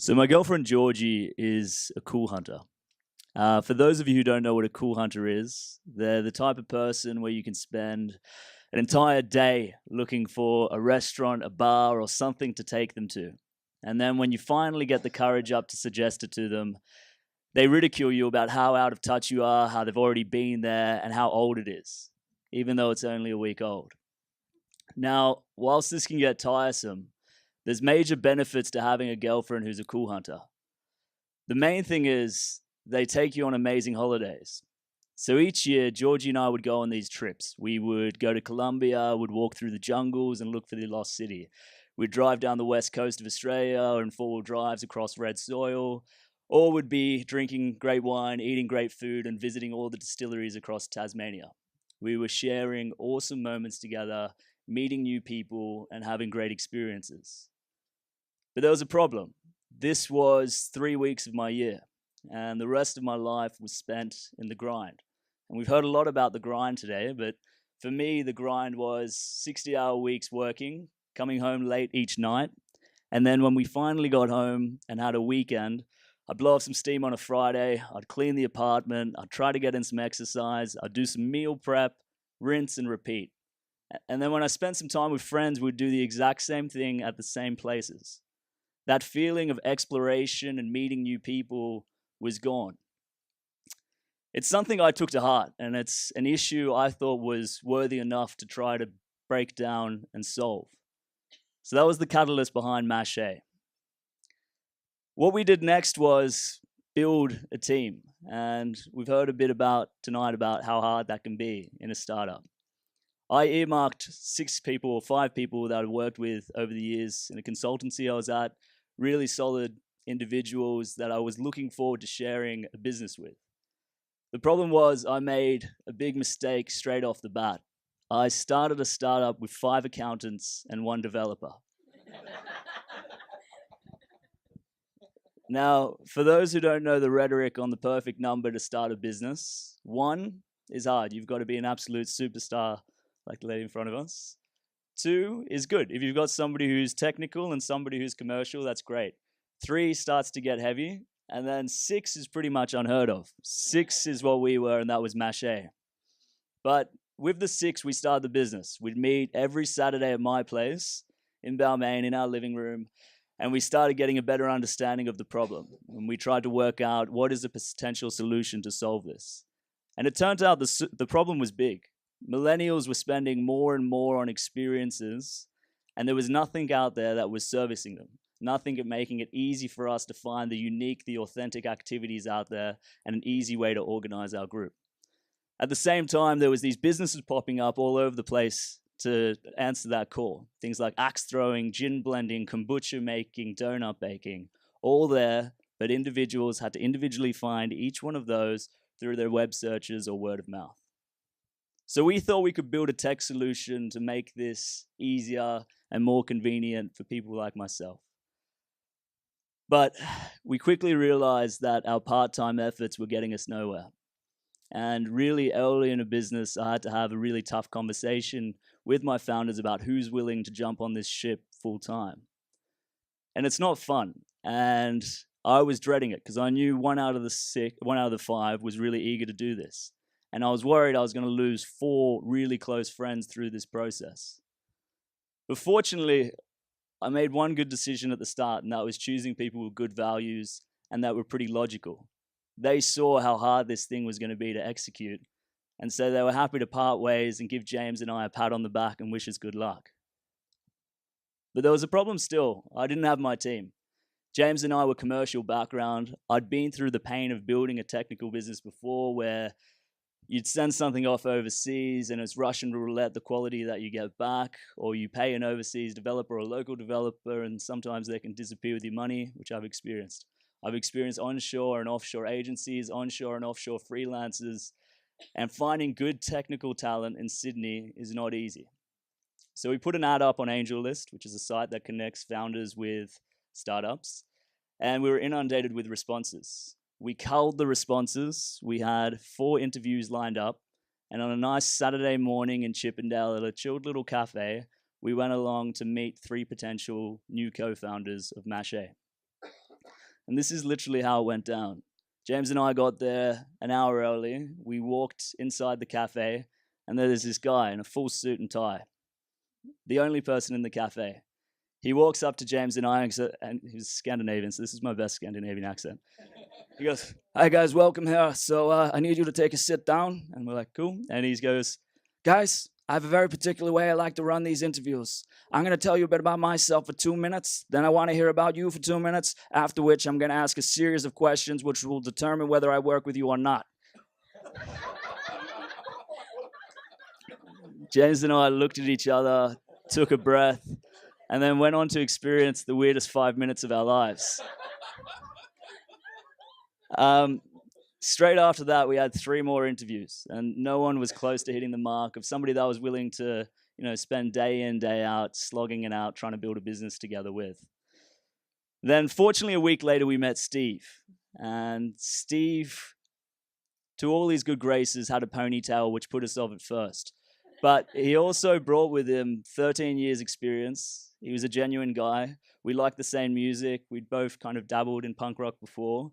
So my girlfriend Georgie is a cool hunter. For those of you who don't know what a cool hunter is, they're the type of person where you can spend an entire day looking for a restaurant, a bar, or something to take them to. And then when you finally get the courage up to suggest it to them, they ridicule you about how out of touch you are, how they've already been there, and how old it is, even though it's only a week old. Now, whilst this can get tiresome, there's major benefits to having a girlfriend who's a cool hunter. The main thing is they take you on amazing holidays. So each year, Georgie and I would go on these trips. We would go to Colombia, would walk through the jungles and look for the lost city. We'd drive down the west coast of Australia in four-wheel drives across red soil, or would be drinking great wine, eating great food, and visiting all the distilleries across Tasmania. We were sharing awesome moments together, meeting new people, and having great experiences. But there was a problem. This was 3 weeks of my year, and the rest of my life was spent in the grind. And we've heard a lot about the grind today, but for me, the grind was 60-hour weeks working, coming home late each night, and then when we finally got home and had a weekend, I'd blow off some steam on a Friday, I'd clean the apartment, I'd try to get in some exercise, I'd do some meal prep, rinse and repeat. And then when I spent some time with friends, we'd do the exact same thing at the same places. That feeling of exploration and meeting new people was gone. It's something I took to heart, and it's an issue I thought was worthy enough to try to break down and solve. So that was the catalyst behind Mashay. What we did next was build a team, and we've heard a bit about tonight about how hard that can be in a startup. I earmarked 6 people or 5 people that I've worked with over the years in a consultancy I was at, really solid individuals that I was looking forward to sharing a business with. The problem was I made a big mistake straight off the bat. I started a startup with 5 accountants and 1 developer. Now, for those who don't know the rhetoric on the perfect number to start a business, 1 is hard. You've got to be an absolute superstar like the lady in front of us. 2 is good. If you've got somebody who's technical and somebody who's commercial, that's great. 3 starts to get heavy, and then 6 is pretty much unheard of. 6 is what we were, and that was Mashay. But with the 6, we started the business. We'd meet every Saturday at my place in Balmain in our living room, and we started getting a better understanding of the problem. And we tried to work out what is the potential solution to solve this. And it turned out the problem was big. Millennials were spending more and more on experiences, and there was nothing out there that was servicing them. Nothing at making it easy for us to find the unique, the authentic activities out there and an easy way to organize our group. At the same time, there was these businesses popping up all over the place to answer that call. Things like axe throwing, gin blending, kombucha making, donut baking, all there, but individuals had to individually find each one of those through their web searches or word of mouth. So we thought we could build a tech solution to make this easier and more convenient for people like myself. But we quickly realized that our part-time efforts were getting us nowhere. And really early in a business, I had to have a really tough conversation with my founders about who's willing to jump on this ship full-time. And it's not fun. And I was dreading it because I knew one out of the 5 was really eager to do this. And I was worried I was going to lose 4 really close friends through this process. But fortunately, I made one good decision at the start, and that was choosing people with good values and that were pretty logical. They saw how hard this thing was going to be to execute, and so they were happy to part ways and give James and I a pat on the back and wish us good luck. But there was a problem still. I didn't have my team. James and I were commercial background. I'd been through the pain of building a technical business before where you'd send something off overseas and it's Russian roulette, the quality that you get back, or you pay an overseas developer or a local developer and sometimes they can disappear with your money, which I've experienced. I've experienced onshore and offshore agencies, onshore and offshore freelancers, and finding good technical talent in Sydney is not easy. So we put an ad up on AngelList, which is a site that connects founders with startups, and we were inundated with responses. We culled the responses. We had 4 interviews lined up. And on a nice Saturday morning in Chippendale at a chilled little cafe, we went along to meet 3 potential new co-founders of Mashay. And this is literally how it went down. James and I got there an hour early. We walked inside the cafe, and there's this guy in a full suit and tie, the only person in the cafe. He walks up to James and I, and he's Scandinavian, so this is my best Scandinavian accent. He goes, "Hi guys, welcome here. So I need you to take a sit down." And we're like, "Cool." And he goes, "Guys, I have a very particular way I like to run these interviews. I'm going to tell you a bit about myself for 2 minutes. Then I want to hear about you for 2 minutes, after which I'm going to ask a series of questions which will determine whether I work with you or not." James and I looked at each other, took a breath, and then went on to experience the weirdest 5 minutes of our lives. Straight after that, we had 3 more interviews, and no one was close to hitting the mark of somebody that was willing to, spend day in, day out, slogging it out, trying to build a business together with. Then, fortunately, a week later, we met Steve. And Steve, to all his good graces, had a ponytail, which put us off at first. But he also brought with him 13 years experience. He was a genuine guy. We liked the same music. We'd both kind of dabbled in punk rock before.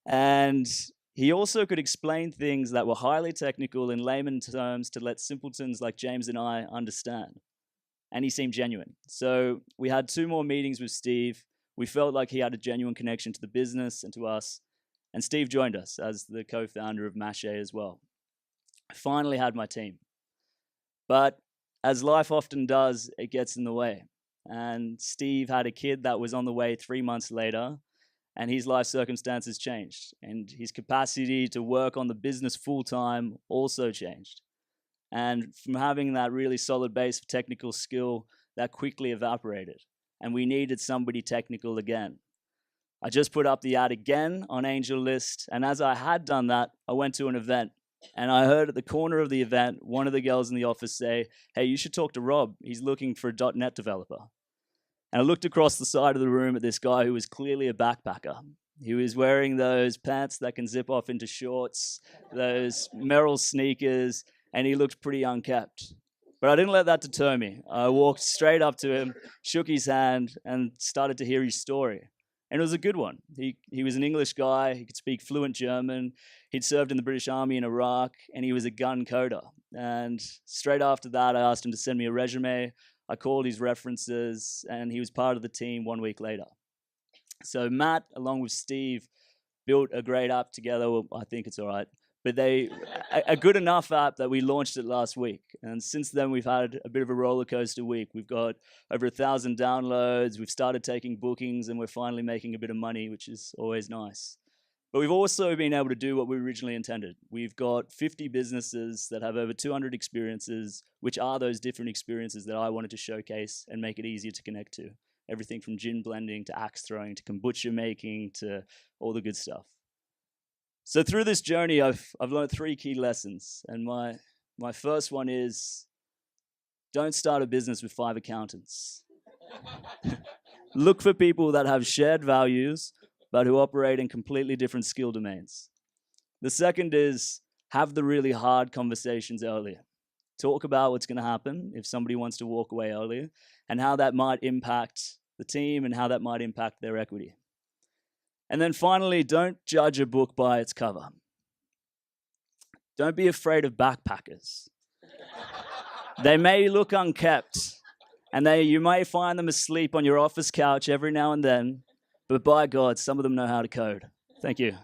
And he also could explain things that were highly technical in layman terms to let simpletons like James and I understand. And he seemed genuine. So we had 2 more meetings with Steve. We felt like he had a genuine connection to the business and to us. And Steve joined us as the co-founder of Mashay as well. I finally had my team. But as life often does, it gets in the way. And Steve had a kid that was on the way 3 months later, and his life circumstances changed. And his capacity to work on the business full-time also changed. And from having that really solid base of technical skill, that quickly evaporated. And we needed somebody technical again. I just put up the ad again on Angel List, and as I had done that, I went to an event. And I heard at the corner of the event, one of the girls in the office say, "Hey, you should talk to Rob. He's looking for a .NET developer." And I looked across the side of the room at this guy who was clearly a backpacker. He was wearing those pants that can zip off into shorts, those Merrill sneakers, and he looked pretty unkept. But I didn't let that deter me. I walked straight up to him, shook his hand, and started to hear his story. And it was a good one. He was an English guy. He could speak fluent German. He'd served in the British Army in Iraq, and he was a gun coder. And straight after that, I asked him to send me a resume. I called his references, and he was part of the team 1 week later. So Matt, along with Steve, built a great app together. Well, I think it's all right. But a good enough app that we launched it last week. And since then, we've had a bit of a roller coaster week. We've got over 1,000 downloads. We've started taking bookings, and we're finally making a bit of money, which is always nice. But we've also been able to do what we originally intended. We've got 50 businesses that have over 200 experiences, which are those different experiences that I wanted to showcase and make it easier to connect to. Everything from gin blending to axe throwing to kombucha making to all the good stuff. So through this journey, I've learned 3 key lessons. And my first one is, don't start a business with 5 accountants. Look for people that have shared values, but who operate in completely different skill domains. The second is, have the really hard conversations earlier. Talk about what's going to happen if somebody wants to walk away earlier, and how that might impact the team and how that might impact their equity. And then finally, don't judge a book by its cover. Don't be afraid of backpackers. They may look unkept, and you may find them asleep on your office couch every now and then, but by God, some of them know how to code. Thank you.